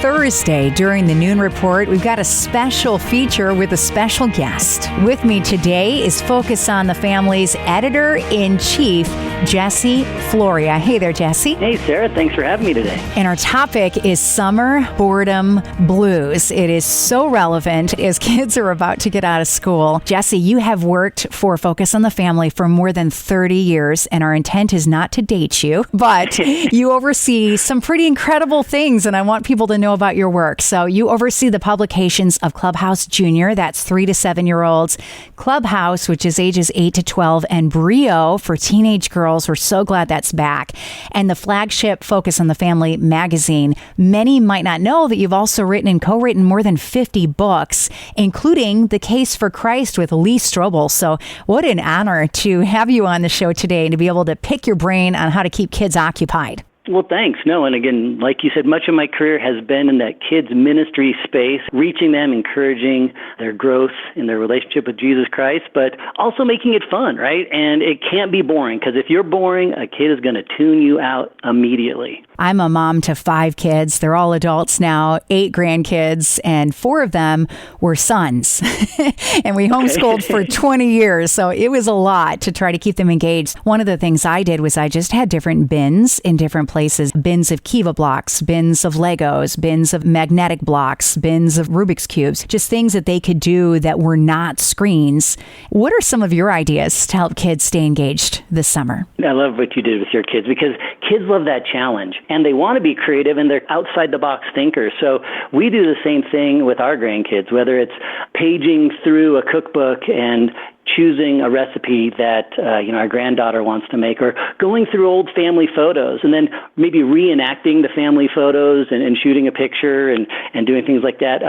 Thursday during the Noon Report, we've got a special feature with a special guest. With me today is Focus on the Family's Editor-in-Chief, Jessie Florea. Hey there, Jessie. Hey, Sarah. Thanks for having me today. And our topic is Summer Boredom Blues. It is so relevant as kids are about to get out of school. Jessie, you have worked for Focus on the Family for more than 30 years, and our intent is not to date you, but you oversee some pretty incredible things, and I want people to know about your work. So you oversee the publications of Clubhouse Junior, that's 3 to 7-year-olds, Clubhouse, which is ages 8 to 12, and Brio for teenage girls. We're so glad that's back. And the flagship Focus on the Family magazine. Many might not know that you've also written and co-written more than 50 books, including The Case for Christ with Lee Strobel. So what an honor to have you on the show today and to be able to pick your brain on how to keep kids occupied. Well, thanks. No, and again, like you said, much of my career has been in that kids ministry space, reaching them, encouraging their growth in their relationship with Jesus Christ, but also making it fun, right? And it can't be boring, because if you're boring, a kid is going to tune you out immediately. I'm a mom to 5 kids. They're all adults now, 8 grandkids, and 4 of them were sons. And we homeschooled for 20 years, so it was a lot to try to keep them engaged. One of the things I did was I just had different bins in different places, bins of Kiva blocks, bins of Legos, bins of magnetic blocks, bins of Rubik's Cubes, just things that they could do that were not screens. What are some of your ideas to help kids stay engaged this summer? I love what you did with your kids, because kids love that challenge. And they want to be creative, and they're outside-the-box thinkers. So we do the same thing with our grandkids, whether it's paging through a cookbook and choosing a recipe that our granddaughter wants to make, or going through old family photos and then maybe reenacting the family photos and shooting a picture and doing things like that.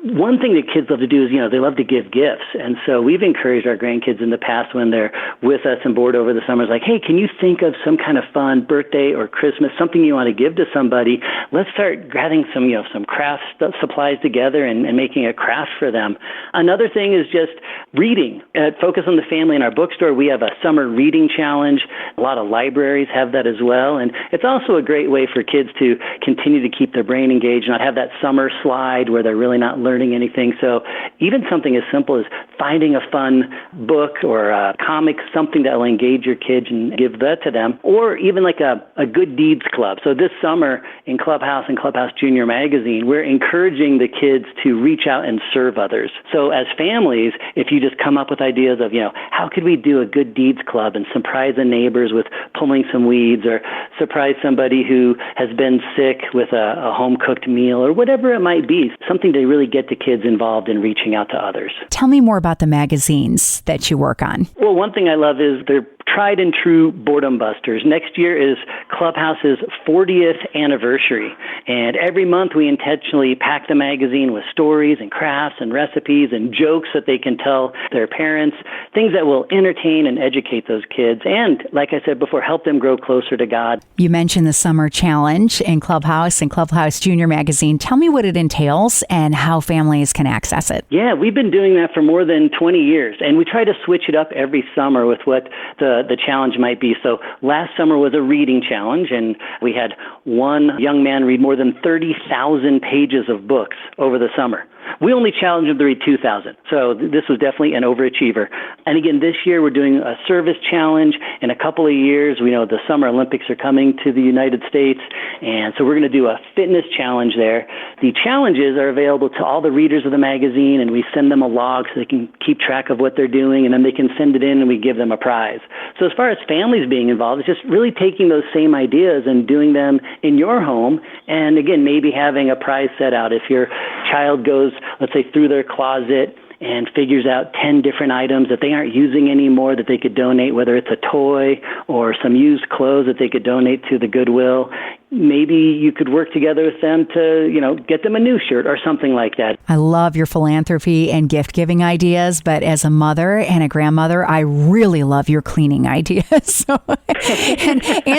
One thing that kids love to do is, they love to give gifts. And so we've encouraged our grandkids in the past when they're with us and bored over the summers, like, hey, can you think of some kind of fun birthday or Christmas, something you want to give to somebody? Let's start gathering some craft supplies together and making a craft for them. Another thing is just reading. Focus on the Family in our bookstore, we have a summer reading challenge. A lot of libraries have that as well. And it's also a great way for kids to continue to keep their brain engaged, not have that summer slide where they're really not learning anything. So even something as simple as finding a fun book or a comic, something that will engage your kids and give that to them, or even like a good deeds club. So this summer in Clubhouse and Clubhouse Junior magazine, we're encouraging the kids to reach out and serve others. So as families, if you just come up with ideas of, how could we do a good deeds club and surprise the neighbors with pulling some weeds, or surprise somebody who has been sick with a home-cooked meal, or whatever it might be, something to really get the kids involved in reaching out to others. Tell me more about the magazines that you work on. Well, one thing I love is they're tried and true boredom busters. Next year is Clubhouse's 40th anniversary, and every month we intentionally pack the magazine with stories and crafts and recipes and jokes that they can tell their parents, things that will entertain and educate those kids, and, like I said before, help them grow closer to God. You mentioned the Summer Challenge in Clubhouse and Clubhouse Junior magazine. Tell me what it entails and how families can access it. Yeah, we've been doing that for more than 20 years, and we try to switch it up every summer with what the challenge might be. So last summer was a reading challenge, and we had one young man read more than 30,000 pages of books over the summer. We only challenged him to read 2,000. So this was definitely an overachiever. And again, this year we're doing a service challenge. In a couple of years, we know the Summer Olympics are coming to the United States. And so we're going to do a fitness challenge there. The challenges are available to all the readers of the magazine, and we send them a log so they can keep track of what they're doing, and then they can send it in and we give them a prize. So as far as families being involved, it's just really taking those same ideas and doing them in your home. And again, maybe having a prize set out. If your child goes, let's say, through their closet and figures out 10 different items that they aren't using anymore that they could donate, whether it's a toy or some used clothes that they could donate to the Goodwill, maybe you could work together with them to, get them a new shirt or something like that. I love your philanthropy and gift-giving ideas, but as a mother and a grandmother, I really love your cleaning ideas. and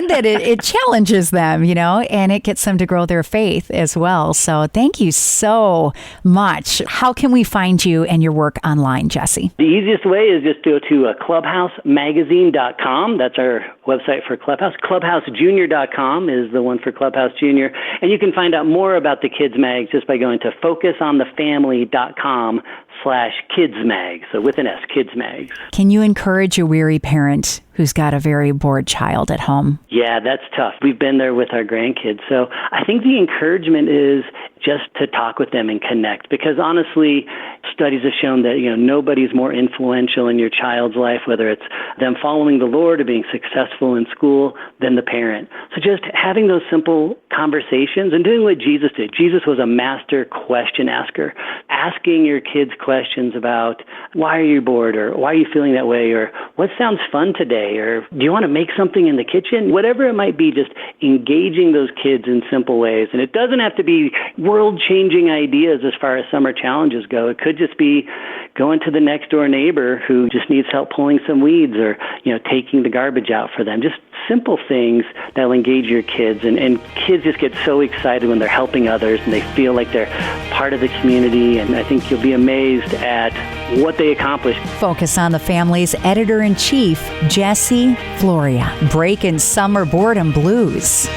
that it challenges them, and it gets them to grow their faith as well. So thank you so much. How can we find you and your work online, Jessie? The easiest way is just go to clubhousemagazine.com. That's our website for Clubhouse. ClubhouseJunior.com is the one for Clubhouse Junior. And you can find out more about the Kids Mag just by going to focusonthefamily.com/kidsmag. So with an S, Kids Mags. Can you encourage a weary parent who's got a very bored child at home? Yeah, that's tough. We've been there with our grandkids. So I think the encouragement is just to talk with them and connect, because honestly, studies have shown that, nobody's more influential in your child's life, whether it's them following the Lord or being successful in school, than the parent. So just having those simple conversations and doing what Jesus did. Jesus was a master question asker, asking your kids questions about, why are you bored, or why are you feeling that way, or what sounds fun today, or do you want to make something in the kitchen? Whatever it might be, just engaging those kids in simple ways. And it doesn't have to be world-changing ideas as far as summer challenges go. It could just be going to the next door neighbor who just needs help pulling some weeds, or taking the garbage out for them. Just simple things that'll engage your kids. And kids just get so excited when they're helping others and they feel like they're part of the community. And I think you'll be amazed at what they accomplish. Focus on the Family's editor-in-chief, Jessie Florea, breaking summer boredom blues.